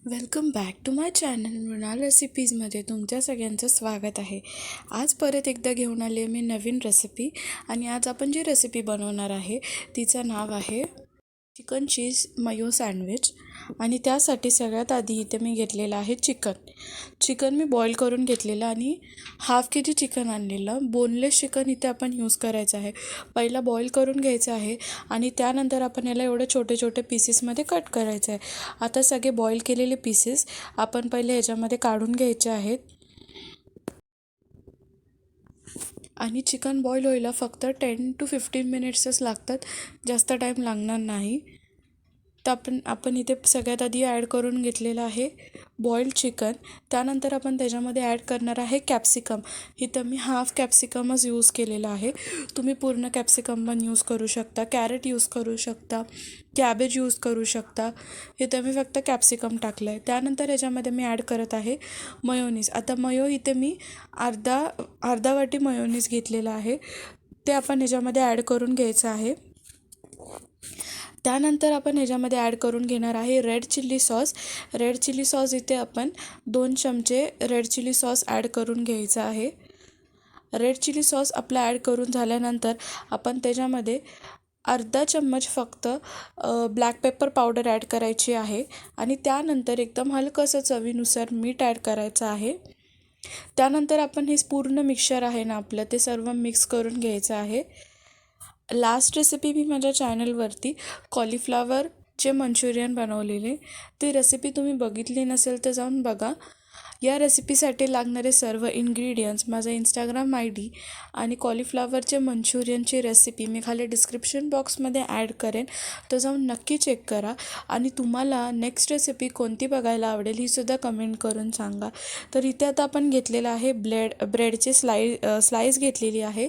Welcome back to my channel Mrunal रेसिपीजमध्ये तुमच्या सगळ्यांचं स्वागत आहे. आज परत एकदा घेऊन आले मी नवीन रेसिपी आणि आज आपण जी रेसिपी बनवणार आहे तिचं नाव आहे चिकन चीज मयो सँडविच. आणि त्यासाठी सगळ्यात आधी इथे मी घेतलेलं आहे चिकन मी बॉईल करून घेतलेलं आणि हाफ के जी चिकन आणलेलं. बोनलेस चिकन इथे आपण यूज करायचं आहे. पहिला बॉईल करून घ्यायचं आहे आणि त्यानंतर आपण याला एवढे छोटे छोटे पीसेसमध्ये कट करायचं आहे. आता सगळे बॉईल केलेले पीसेस आपण पहिले ह्याच्यामध्ये काढून घ्यायचे आहेत. आणि चिकन बॉईल व्हायला फक्त 10 to 15 मिनिट्सच लागतात, जास्त टाईम लागणार नाही. तर आपण इथे सगळ्यात आधी ॲड करून घेतलेलं आहे बॉईल्ड चिकन. त्यानंतर आपण त्याच्यामध्ये ॲड करणार आहे कॅप्सिकम. इथं मी हाफ कॅप्सिकमच यूज केलेला आहे. तुम्ही पूर्ण कॅप्सिकम पण यूज करू शकता, कॅरेट यूज करू शकता, कॅबेज यूज करू शकता. इथं मी फक्त कॅप्सिकम टाकलं आहे. त्यानंतर ह्याच्यामध्ये मी ॲड करत आहे मयोनीज. आता इथे मी अर्धा वाटी मयोनीज घेतलेला आहे, ते आपण ह्याच्यामध्ये ॲड करून घ्यायचं आहे. त्यानंतर आपण ह्याच्यामध्ये ॲड करून घेणार आहे रेड चिली सॉस. इथे आपण 2 चमचे रेड चिली सॉस ॲड करून घ्यायचा आहे. रेड चिली सॉस आपला ॲड करून झाल्यानंतर आपण त्याच्यामध्ये अर्धा चम्मच फक्त ब्लॅक पेपर पावडर ॲड करायची आहे आणि त्यानंतर एकदम हलकंसं चवीनुसार मीठ ॲड करायचं आहे. त्यानंतर आपण हे पूर्ण मिक्सचर आहे ना आपलं, ते सर्व मिक्स करून घ्यायचं आहे. लास्ट रेसिपी मी माझ्या चॅनलवरती कॉलीफ्लावरचे मंचुरियन बनवलेले, ती रेसिपी तुम्ही बघितली नसेल तर जाऊन बघा. या रेसिपीसाठी लागणारे सर्व इन्ग्रेडियंट्स, माझा इंस्टाग्राम ID आणि कॉलीफ्लावरचे मंचुरियनची रेसिपी मी खाली डिस्क्रिप्शन बॉक्समध्ये ॲड करेन, तर जाऊन नक्की चेक करा. आणि तुम्हाला नेक्स्ट रेसिपी कोणती बघायला आवडेल ही सुद्धा कमेंट करून सांगा. तर इथे आता आपण घेतलेलं आहे ब्रेडची स्लाईस घेतलेली आहे.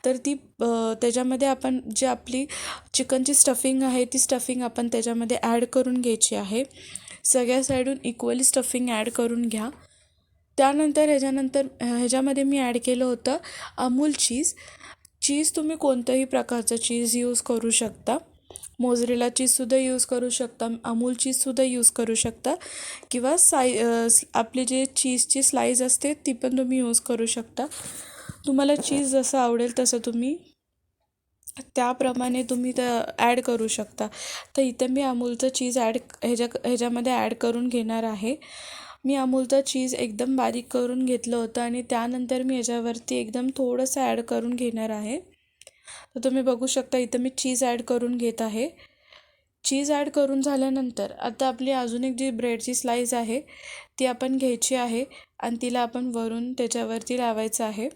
तर ती त्याच्यामध्ये आपण जी आपली चिकनची स्टफिंग आहे ती स्टफिंग आपण त्याच्यामध्ये ॲड करून घ्यायची आहे. सगळ्या साईडून इक्वली स्टफिंग ॲड करून घ्या. त्यानंतर ह्याच्यामध्ये मी ॲड केलं होतं अमूल चीज. तुम्ही कोणत्याही प्रकारचं चीज यूज करू शकता. मोझरेला चीजसुद्धा यूज करू शकता, अमूल चीजसुद्धा यूज करू शकता, किंवा आपली जे चीजची स्लाईस असते ती पण तुम्ही यूज करू शकता. तुम्हाला चीज जसं आवडेल तसं तुम्ही त्याप्रमाणे तुम्ही ॲड करू शकता. तर इथे मी अमूलचं चीज ह्याच्यामध्ये ॲड करून घेणार आहे. मी अमूलचं चीज एकदम बारीक करून घेतलं होतं आणि त्यानंतर मी ह्याच्यावरती एकदम थोडंसं ॲड करून घेणार आहे. तर तुम्ही बघू शकता इथं मी चीज ॲड करून घेत आहे. चीज ॲड करून झाल्यानंतर आता आपली अजून एक जी ब्रेडची स्लाईस आहे ती आपण घ्यायची आहे आणि तिला आपण वरून त्याच्यावरती लावायचं आहे.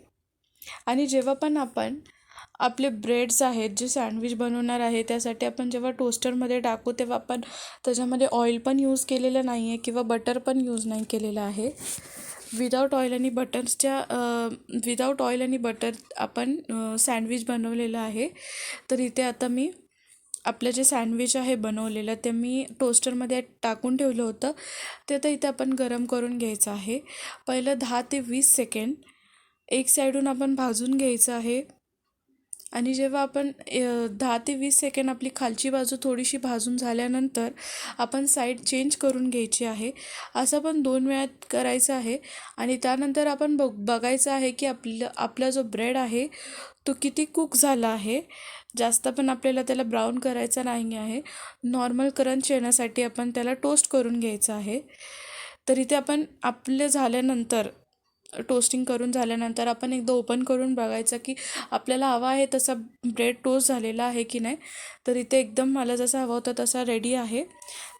आणि जेव्हा पण आपण आपले ब्रेड्स आहेत जे सँडविच बनवणार आहे त्यासाठी आपण जेव्हा टोस्टरमध्ये टाकू तेव्हा आपण त्याच्यामध्ये ऑइल पण यूज केलेलं नाही आहे किंवा बटर पण यूज नाही केलेलं आहे. विदाऊट ऑइल आणि बटर आपण सँडविच बनवलेलं आहे. तर इथे आता मी आपलं जे सँडविच आहे बनवलेलं ते मी टोस्टरमध्ये टाकून ठेवलं होतं, ते तर इथे आपण गरम करून घ्यायचं आहे. पहिलं 10 ते 20 सेकंड एक साईडून आपण भाजून घ्यायचं आहे. आणि जेव्हा आपण 10 ते 20 सेकंड आपली खालची बाजू थोडीशी भाजून झाल्यानंतर आपण साईड चेंज करून घ्यायची आहे. असं पण 2 वेळा करायचं आहे. आणि त्यानंतर आपण बघायचं आहे की आपला जो ब्रेड आहे तो किती कुक झाला आहे. जास्त पण आपल्याला त्याला ब्राऊन करायचा नाही आहे. नॉर्मल क्रंच येण्यासाठी आपण त्याला टोस्ट करून घ्यायचं आहे. तर इथे आपण आपलं झाल्यानंतर टोस्टिंग करून झाल्यानंतर आपण एकदा ओपन करून बघायचं की आपल्याला हवा आहे तसा ब्रेड टोस्ट झालेला आहे की नाही. तर इथे एकदम मला जसा हवा होता तसा रेडी आहे.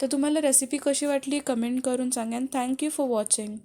तर तुम्हाला रेसिपी कशी वाटली कमेंट करून सांगा. Thank you for watching.